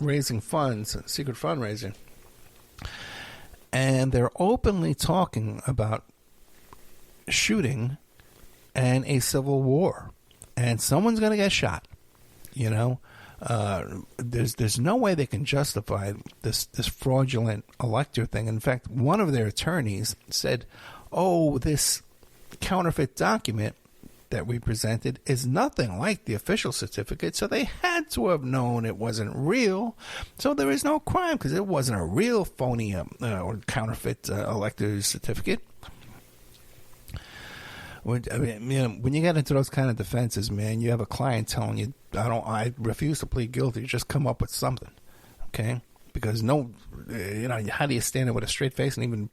raising funds, secret fundraising, and they're openly talking about shooting and a civil war, and someone's going to get shot. You know, there's no way they can justify this fraudulent elector thing. In fact, one of their attorneys said, "Oh, this counterfeit document that we presented is nothing like the official certificate, so they had to have known it wasn't real. So there is no crime because it wasn't a real phony or counterfeit elector's certificate." I mean, you know, when you get into those kind of defenses, man, you have a client telling you, I refuse to plead guilty. Just come up with something, okay? Because how do you stand there with a straight face and even,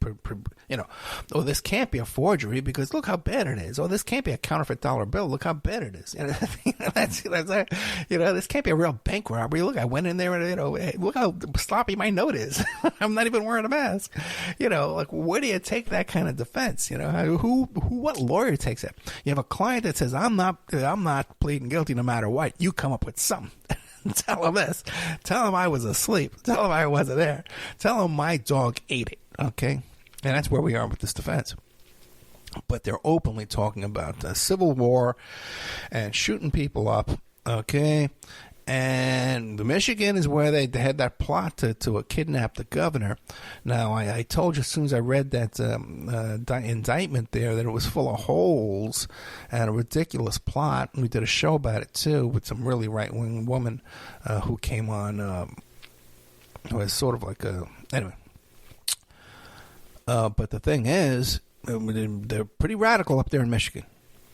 oh, this can't be a forgery because look how bad it is. Oh, this can't be a counterfeit dollar bill. Look how bad it is. This can't be a real bank robbery. Look, I went in there and, look how sloppy my note is. I'm not even wearing a mask. Where do you take that kind of defense? What lawyer takes it? You have a client that says, I'm not pleading guilty no matter what. You come up with something. Tell him this. Tell him I was asleep. Tell him I wasn't there. Tell him my dog ate it. Okay? And that's where we are with this defense. But they're openly talking about civil war and shooting people up. Okay? And Michigan is where they had that plot to kidnap the governor. Now, I told you as soon as I read that indictment there that it was full of holes and a ridiculous plot. We did a show about it, too, with some really right-wing woman who came on, who was sort of like a... Anyway. But the thing is, they're pretty radical up there in Michigan.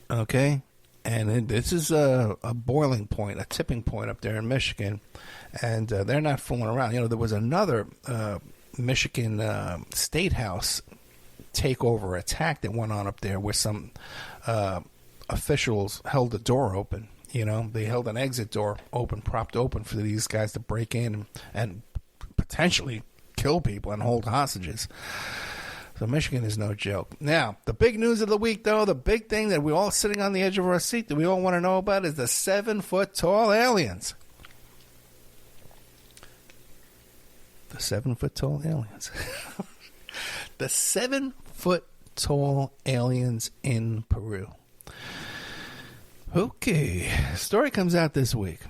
Okay? And this is a boiling point, a tipping point up there in Michigan, and they're not fooling around. There was another Michigan State House takeover attack that went on up there where some officials held the door open. They held an exit door open, propped open for these guys to break in and potentially kill people and hold hostages. So Michigan is no joke. Now, the big news of the week, though, the big thing that we're all sitting on the edge of our seat that we all want to know about is the 7-foot-tall aliens. The 7-foot-tall aliens. The 7-foot-tall aliens in Peru. Okay, story comes out this week.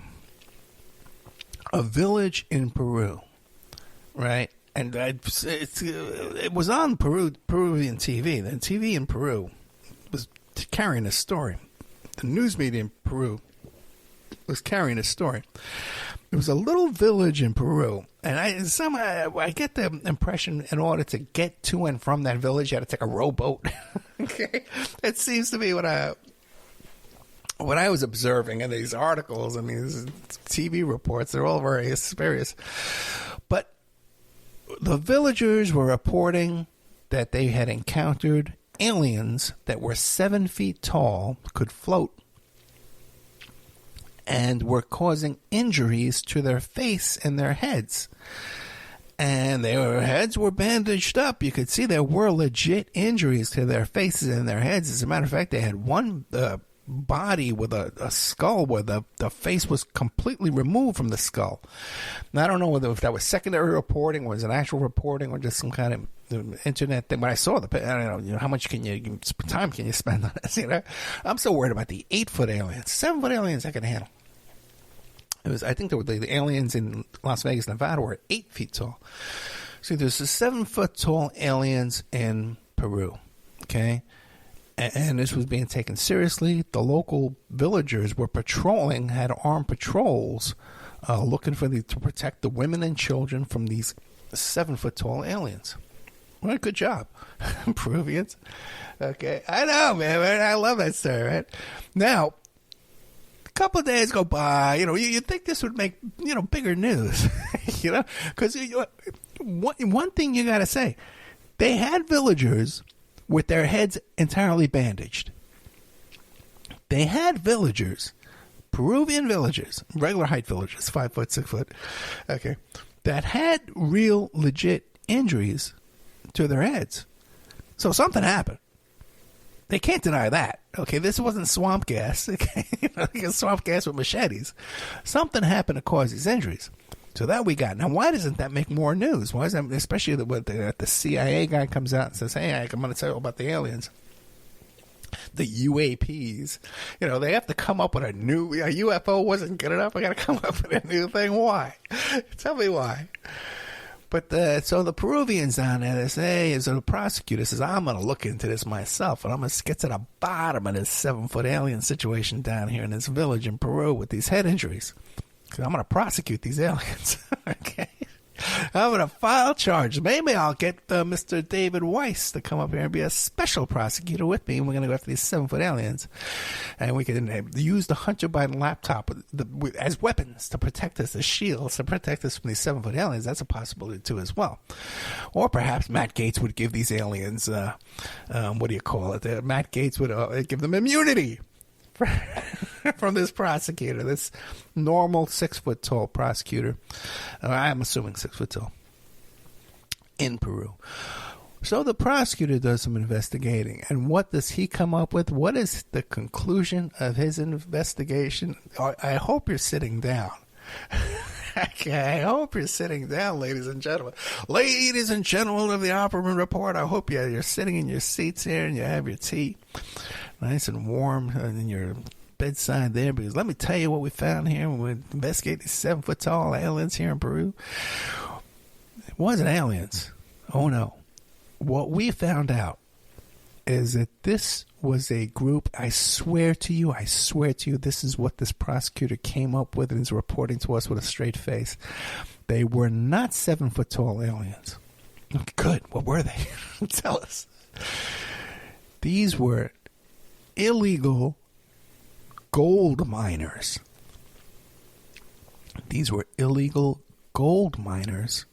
A village in Peru, right? And it was on Peruvian TV. The TV in Peru was carrying a story. The news media in Peru was carrying a story. It was a little village in Peru, and I get the impression in order to get to and from that village, you had to take a rowboat. Okay, it seems to be what I was observing in these articles and these TV reports. They're all very spurious, but the villagers were reporting that they had encountered aliens that were 7 feet tall, could float, and were causing injuries to their face and their heads. And their heads were bandaged up. You could see there were legit injuries to their faces and their heads. As a matter of fact, they had one body with a skull where the face was completely removed from the skull. Now, I don't know if that was secondary reporting, or was an actual reporting, or just some kind of internet thing. When I saw I don't know, how much time can you spend on this? I'm so worried about the 8-foot aliens. 7-foot aliens I can handle. I think the aliens in Las Vegas, Nevada were 8 feet tall. See, there's the 7-foot tall aliens in Peru. Okay. And this was being taken seriously. The local villagers were patrolling, had armed patrols, looking to protect the women and children from these 7-foot-tall aliens. Well, good job, Peruvians. Okay, I know, man. I love that story, right? Now, a couple of days go by. You think this would make bigger news, because one thing you got to say, they had villagers with their heads entirely bandaged. They had villagers, Peruvian villagers, regular height villagers, 5 foot, 6 foot, okay, that had real legit injuries to their heads. So something happened. They can't deny that. Okay, this wasn't swamp gas. Okay, swamp gas with machetes. Something happened to cause these injuries. So that we got. Now, why doesn't that make more news? Why is that, especially the CIA guy comes out and says, hey, I'm going to tell you about the aliens. The UAPs. You know, they have to come up with a new... A UFO wasn't good enough. I got to come up with a new thing. Why? Tell me why. But so the Peruvians down there, they say, so the prosecutor says, I'm going to look into this myself, and I'm going to get to the bottom of this 7-foot alien situation down here in this village in Peru with these head injuries. Because I'm going to prosecute these aliens. Okay. I'm going to file charges. Maybe I'll get Mr. David Weiss to come up here and be a special prosecutor with me. And we're going to go after these 7-foot aliens. And we can use the Hunter Biden laptop as weapons to protect us, as shields to protect us from these 7-foot aliens. That's a possibility, too, as well. Or perhaps Matt Gaetz would give these aliens, what do you call it? Matt Gaetz would give them immunity from this prosecutor, this normal 6-foot tall prosecutor. I'm assuming 6 foot tall in Peru. So the prosecutor does some investigating, and what does he come up with? What is the conclusion of his investigation? I hope you're sitting down. Okay, I hope you're sitting down, ladies and gentlemen. Ladies and gentlemen of the Opperman Report, I hope you're sitting in your seats here and you have your tea nice and warm in your bedside there, because let me tell you what we found here when we investigate these 7-foot tall aliens here in Peru. It wasn't aliens. Oh, no. What we found out is that this was a group, I swear to you, this is what this prosecutor came up with and is reporting to us with a straight face. They were not 7-foot tall aliens. Good. What were they? Tell us. These were illegal gold miners. These were illegal gold miners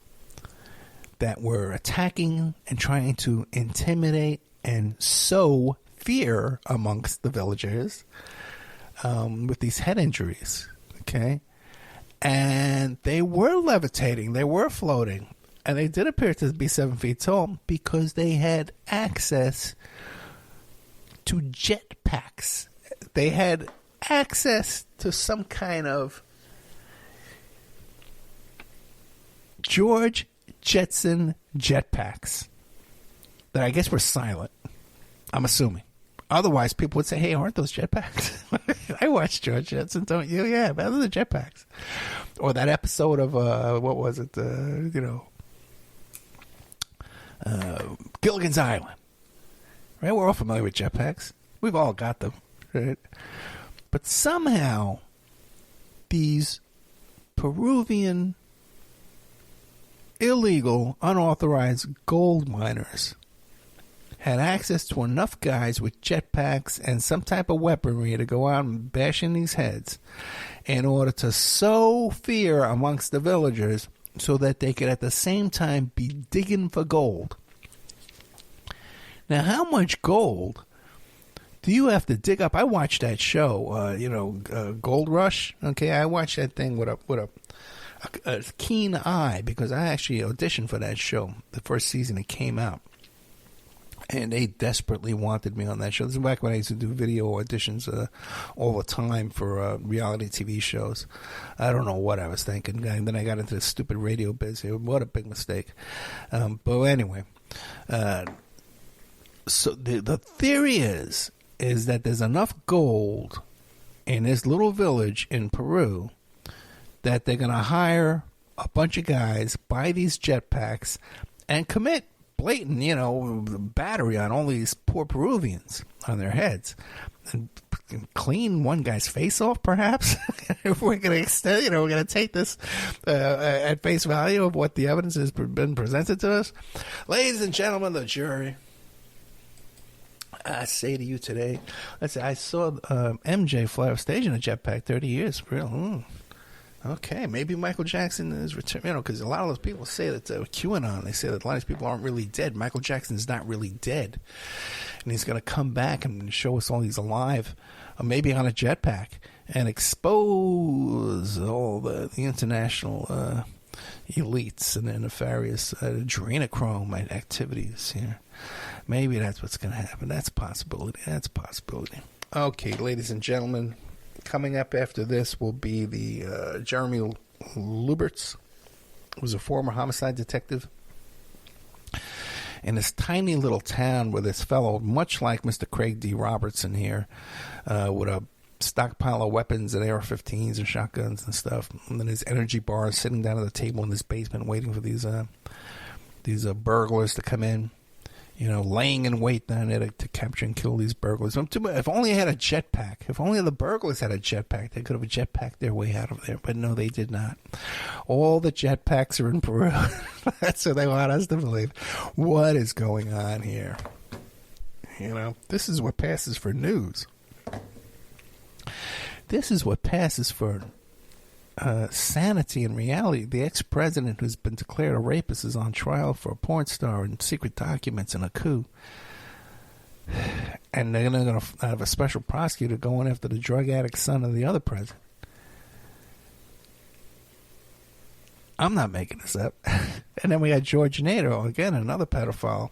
that were attacking and trying to intimidate and sow fear amongst the villagers with these head injuries. Okay? And they were levitating. They were floating. And they did appear to be 7 feet tall because they had access to jetpacks. They had access to some kind of George Jetson jetpacks that I guess were silent. I'm assuming. Otherwise, people would say, hey, aren't those jetpacks? I watched George Jetson, don't you? Yeah, but those are jetpacks. Or that episode of, what was it? Gilligan's Island. Right? We're all familiar with jetpacks. We've all got them. Right? But somehow, these Peruvian illegal, unauthorized gold miners had access to enough guys with jetpacks and some type of weaponry to go out and bash in these heads in order to sow fear amongst the villagers so that they could at the same time be digging for gold. Now, how much gold do you have to dig up? I watched that show, Gold Rush. Okay, I watched that thing with a keen eye because I actually auditioned for that show the first season it came out. And they desperately wanted me on that show. This is back when I used to do video auditions all the time for reality TV shows. I don't know what I was thinking. And then I got into this stupid radio biz here. What a big mistake. But anyway, so the theory is that there's enough gold in this little village in Peru that they're going to hire a bunch of guys, buy these jetpacks, and commit blatant, battery on all these poor Peruvians on their heads. And clean one guy's face off, perhaps? If we're going to extend, we're going to take this at face value of what the evidence has been presented to us. Ladies and gentlemen, the jury, I say to you today, I saw MJ fly off stage in a jetpack, 30 years. Real. Okay, maybe Michael Jackson is returning. Because a lot of those people say that QAnon, they say that a lot of these people aren't really dead. Michael Jackson is not really dead. And he's going to come back and show us all he's alive, maybe on a jetpack, and expose all the international elites and their nefarious adrenochrome activities here. Maybe that's what's going to happen. That's a possibility. Okay, ladies and gentlemen, coming up after this will be the Jeremy Luberts, who was a former homicide detective in this tiny little town where this fellow, much like Mr. Craig D. Robertson here, with a stockpile of weapons and AR-15s and shotguns and stuff, and then his energy bar is sitting down at the table in his basement waiting for these burglars to come in. Laying in wait down there to capture and kill these burglars. If only I had a jetpack. If only the burglars had a jetpack, they could have jetpacked their way out of there. But no, they did not. All the jetpacks are in Peru. That's what they want us to believe. What is going on here? This is what passes for news. This is what passes for sanity and reality. The ex-president who's been declared a rapist is on trial for a porn star and secret documents and a coup. And they're going to have a special prosecutor going after the drug addict son of the other president. I'm not making this up. And then we got George Nader, again, another pedophile,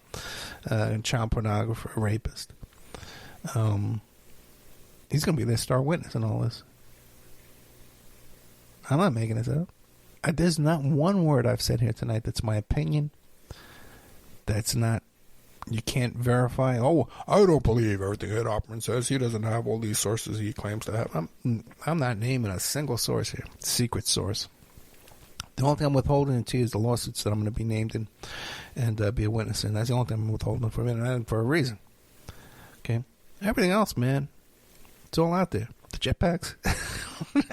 child pornographer, rapist. He's going to be their star witness in all this. I'm not making this up. There's not one word I've said here tonight that's my opinion. That's not, you can't verify. Oh, I don't believe everything that Opperman says. He doesn't have all these sources he claims to have. I'm not naming a single source here. Secret source. The only thing I'm withholding to you is the lawsuits that I'm going to be named in and be a witness in. That's the only thing I'm withholding for him, and for a reason. Okay? Everything else, man, it's all out there. The jetpacks.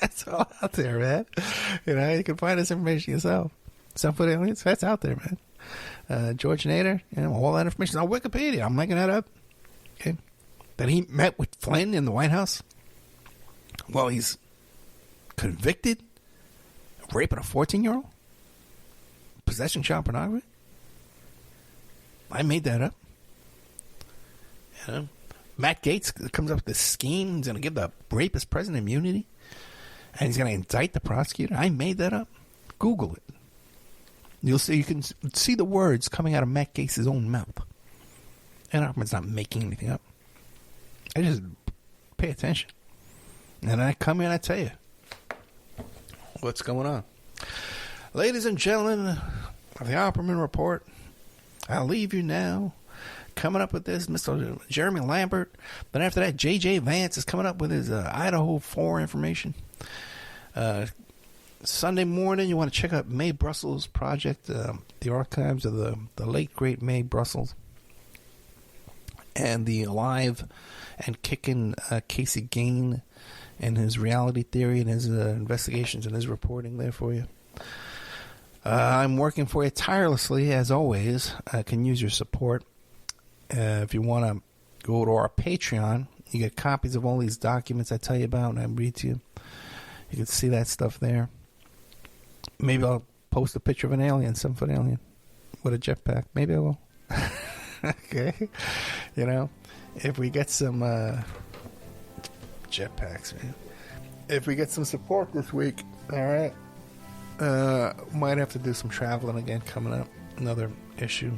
That's all out there, man. You can find this information yourself. 7-foot aliens, that's out there, man. George Nader, all that information is on Wikipedia. I'm making that up. Okay. That he met with Flynn in the White House. Well, he's convicted of raping a 14-year-old? Possession of child pornography? I made that up. Matt Gaetz comes up with this scheme. He's going to give the rapist president immunity. And he's going to indict the prosecutor. I made that up. Google it. You'll see. You can see the words coming out of Matt Gaetz's own mouth. And Opperman's not making anything up. I just pay attention. And I come in and I tell you what's going on. Ladies and gentlemen of the Opperman Report, I'll leave you now. Coming up with this, Mr. Jeremy Lambert. Then after that, J.J. Vance is coming up with his Idaho 4 information. Sunday morning, you want to check out Mae Brussels' project, the archives of the late, great Mae Brussels. And the alive and kicking Casey Gain and his reality theory and his investigations and his reporting there for you. I'm working for you tirelessly, as always. I can use your support. If you want to go to our Patreon, you get copies of all these documents I tell you about and I read to you. You can see that stuff there. Maybe I'll post a picture of an alien, 7-foot alien, with a jetpack. Maybe I will. Okay. If we get some jetpacks, man. If we get some support this week, all right, might have to do some traveling again coming up. Another issue.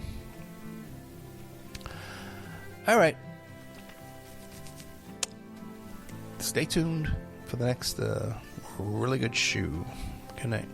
All right. Stay tuned for the next really good shoe. Good night.